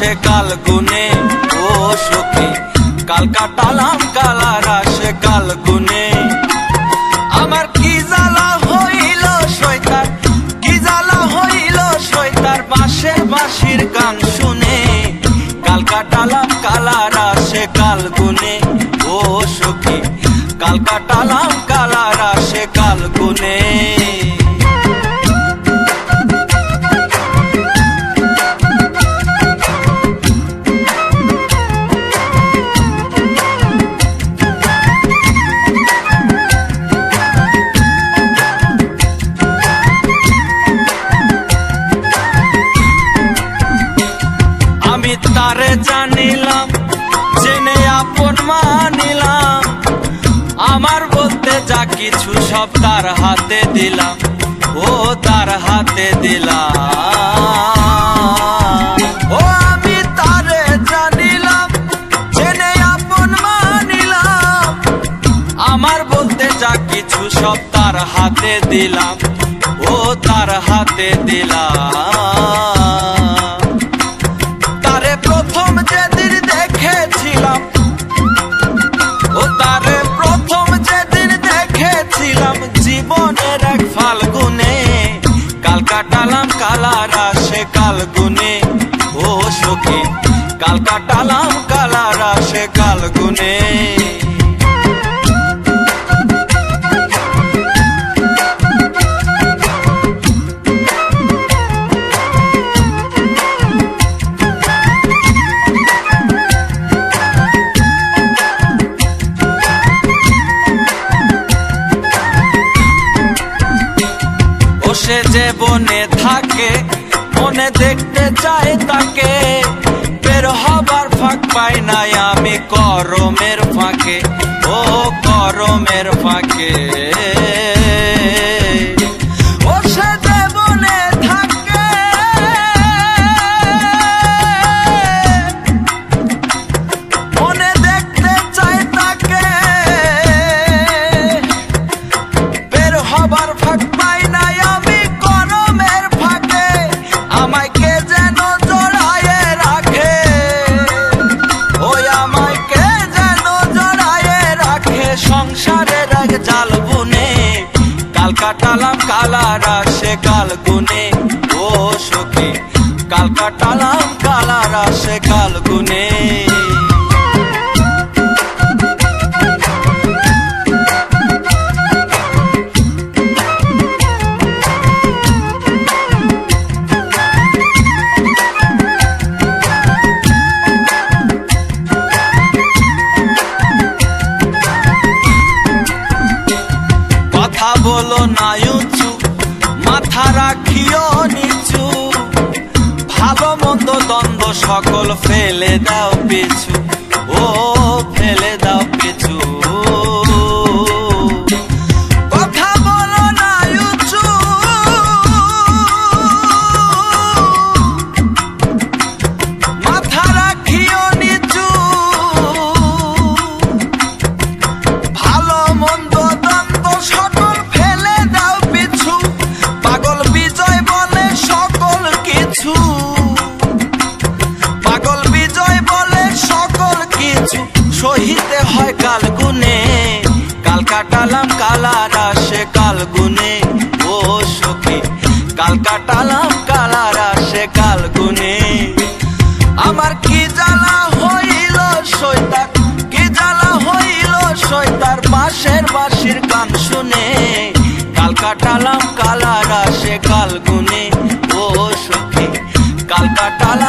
আসে কাল গুনে ও সখী, কাল কাটালাম কালার আসে কাল গুনে। আমার কি জ্বালা হইল শয়তান, কি জ্বালা হইল শয়তান বাঁশের বাঁশির গান শুনে। কাল কাটালাম কালার আসে কাল গুনে ও সখী, কাল কাটালাম কালার আসে কাল গুনে। আমি তারে জানিলাম জেনে আপন মানিলাম, আমার বলতে যা কিছু সব তার হাতে দিলাম, ও তার হাতে দিলাম। ও আমি তারে জানিলাম জেনে আপন মানিলাম, আমার বলতে যা কিছু সব তার হাতে দিলাম, ও তার হাতে দিলাম। তারে প্রথম যেদিন দেখেছিলাম, ও তারে প্রথম যেদিন দেখেছিলাম জীবনের এক ফাল্গুনে। কাল কাটালাম কালার আসে কাল গুনে ও সখী, কাল কাটালাম কালার আসে কাল গুনে। সে যে বনে থাকে মনে দেখতে চায় তাকে, বের হবার ফাঁক পাই নাই আমি করমের ফাঁকে, ও করমের ফাঁকে। ও সে যে বনে থাকে মনে দেখতে চায় তাকে, বের হবার ফাঁক পাই নাই আমি করমের ফাঁকে। আমায় কে যেন জড়ায়ে রাখে, ওই আমায় কে যেন জড়ায়ে রাখে সংসারের এক জাল বুনে। কাল কাটালাম কালার আসে কাল গুনে ও সখী, কাল কাটালাম কালার আসে কাল গুনে। কথা বলো না উঁচু, মাথা রাখিও নিচু, ভালো মন্দ দ্বন্দ্ব সকল ফেলে দাও পিছু, ও ফেলে দাও পিছু। কথা বলো না উঁচু, মাথা রাখিও নিচু, ভালো মন্দ দ্বন্দ্ব সকল ফেলে দাও পিছু। পাগল বিজয় বলে সকল কিছু, পাগল বিজয় বলে সকল কিছু সহিতে হয় কাল গুনে। কাল কাটালাম কালার আসে কাল গুনে ও সখী, কাল কাটালাম কালার আসে কাল গুনে। আমার কি জ্বালা হইল শয়তান, কি জ্বালা হইল শয়তান বাঁশের বাঁশির গান শুনে। কাল কাটালাম কালার আসে কাল গুনে ও সখী, কাল কাটালাম